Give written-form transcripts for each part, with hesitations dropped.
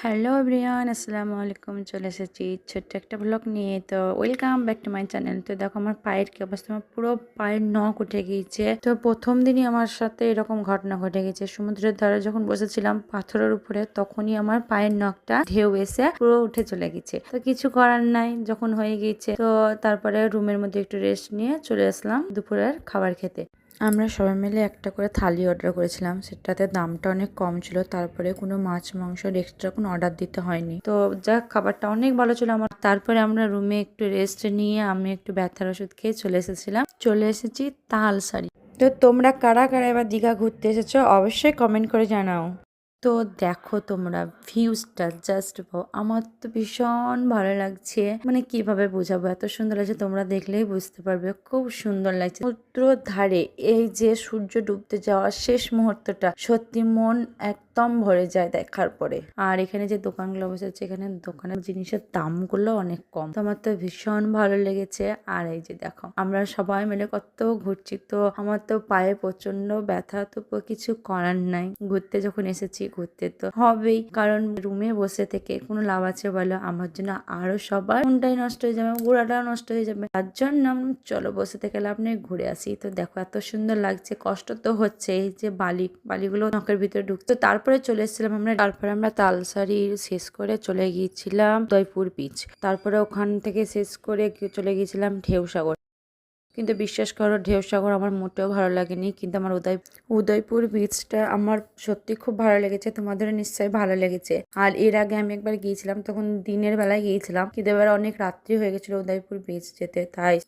Hello everyone, আসসালামু আলাইকুম। চলে এসেছি ছোট্ট একটা ব্লগ নিয়ে। তো welcome back to my channel. তো দেখো আমার পায়ের কি অবস্থা, আমার পুরো পায়ের নখ উঠে গিয়েছে। তো প্রথম দিনই আমার সাথে এরকম ঘটনা ঘটে গেছে। সমুদ্রের ধারে যখন বসেছিলাম পাথরের উপরে, তখনই আমার পায়ের নখটা ঢেউ এসে পুরো উঠে চলে গেছে। তো কিছু করার নাই, যখন হয়ে গিয়েছে তো তারপরে রুমের মধ্যে একটু রেস্ট নিয়ে চলে আসলাম দুপুরের খাবার খেতে। আমরা সবাই মিলে একটা করে থালি অর্ডার করেছিলাম, সেটাতে দামটা অনেক কম ছিল। তারপরে কোনো মাছ মাংস এক্সট্রা কোনো অর্ডার দিতে হয়নি। তো যাক, খাবারটা অনেক ভালো ছিল আমার। তারপরে আমরা রুমে একটু রেস্ট নিয়ে আমি একটু ব্যথার ওষুধ খেয়ে চলে এসেছি তালসারি। তো তোমরা কারা কারা এবার দীঘা ঘুরতে এসেছো অবশ্যই কমেন্ট করে জানাও। তো দেখো তোমরা ভিউজটা জাস্ট আমার তো ভীষণ ভালো লাগছে, মানে কিভাবে বোঝাবো, এত সুন্দর লাগছে, তোমরা দেখলেই বুঝতে পারবে, খুব সুন্দর লাগছে। সমুদ্র ধারে এই যে সূর্য ডুবতে যাওয়ার শেষ মুহূর্তটা সত্যি মন একদম ভরে যায় দেখার পরে। আর এখানে যে দোকানগুলো বসেছে, এখানে দোকানের জিনিসের দামগুলো অনেক কম। তো আমার তো ভীষণ ভালো লেগেছে। আর এই যে দেখো আমরা সবাই মিলে কত ঘুরছি। তো আমার তো পায়ে প্রচন্ড ব্যথা, তো কিছু করার নাই। ঘুরতে যখন এসেছি ঘুরতে তো হবেই, কারণ রুমে বসে থেকে কোনো লাভ আছে বলো? আমার জন্য আরো সবার মনটাই নষ্ট হয়ে যাবে, ঘোরাটাও নষ্ট হয়ে যাবে। তার জন্য চলো বসে থেকে লাভ নেই, ঘুরে আসি। তো দেখো এত সুন্দর লাগছে, কষ্ট তো হচ্ছে, এই যে বালিগুলো নখের ভিতরে ঢুকতো। তারপরে চলে এসেছিলাম আমরা, তারপরে আমরা তালসারি শেষ করে চলে গিয়েছিলাম উদয়পুর বিচ। তারপরে ওখান থেকে শেষ করে চলে গিয়েছিলাম ঢেউসাগর। কিন্তু বিশ্বাস করো, ঢেউসাগর আমার মোটেও ভালো লাগেনি, কিন্তু আমার উদয়পুর বিচটা আমার সত্যি খুব ভালো লেগেছে। তোমাদের নিশ্চয়ই ভালো লেগেছে। আর এর আগে আমি একবার গিয়েছিলাম, তখন দিনের বেলায় গিয়েছিলাম, কিন্তু এবার অনেক রাত্রি হয়ে গেছিল উদয়পুর বিচ যেতে,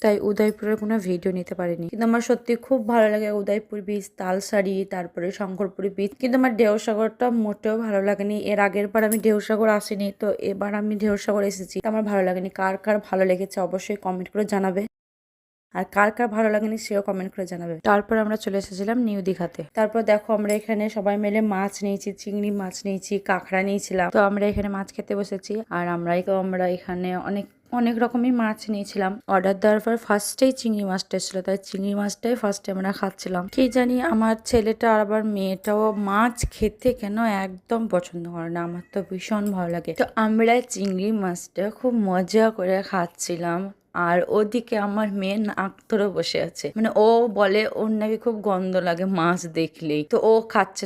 তাই উদয়পুরের কোনো ভিডিও নিতে পারিনি। কিন্তু আমার সত্যি খুব ভালো লাগে উদয়পুর বিচ, তালসারি, তারপরে শঙ্করপুরি বিচ। কিন্তু আমার ঢেউসাগরটা মোটেও ভালো লাগেনি। এর আগের বার আমি ঢেউসাগর আসিনি, তো এবার আমি ঢেউসাগর এসেছি, আমার ভালো লাগেনি। কার কার ভালো লেগেছে অবশ্যই কমেন্ট করে জানাবে, আর কার কার ভালো লাগেনি সেও কমেন্ট করে জানাবে। তারপর আমরা চলে এসেছিলাম নিউ দীঘাতে। তারপর দেখো আমরা এখানে সবাই মিলে মাছ নিয়েছি, চিংড়ি মাছ নিয়েছি, কাঁকড়া নিয়েছিলাম। তো আমরা এখানে মাছ খেতে বসেছি। আর আমরা এখানে অনেক অনেক রকমই মাছ নিয়েছিলাম। অর্ডার দেওয়ার পর ফার্স্টেই চিংড়ি মাছটা এসেছিল, তাই চিংড়ি মাছটাই ফার্স্টে আমরা খাচ্ছিলাম। কি জানি আমার ছেলেটা আর আবার মেয়েটাও মাছ খেতে কেন একদম পছন্দ করে না, আমার তো ভীষণ ভালো লাগে। তো আমরা চিংড়ি মাছটা খুব মজা করে খাচ্ছিলাম। আর ওদিকে আমার মেয়ে নাক ধরে বসে আছে, মানে ও বলে ওর নাকি খুব গন্ধ লাগে মাছ দেখলেই। তো ও খাচ্ছে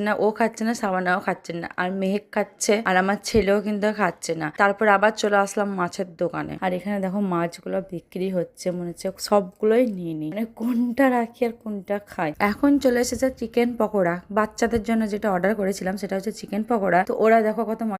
না, সাবানাও খাচ্ছে না, আর মেহেক খাচ্ছে, আর আমার ছেলেও কিন্তু খাচ্ছে না। তারপর আবার চলে আসলাম মাছের দোকানে। আর এখানে দেখো মাছগুলো বিক্রি হচ্ছে, মনে হচ্ছে সবগুলোই নিয়ে নিই, মানে কোনটা রাখি আর কোনটা খাই। এখন চলে এসেছে চিকেন পকোড়া। বাচ্চাদের জন্য যেটা অর্ডার করেছিলাম সেটা হচ্ছে চিকেন পকোড়া। তো ওরা দেখো কত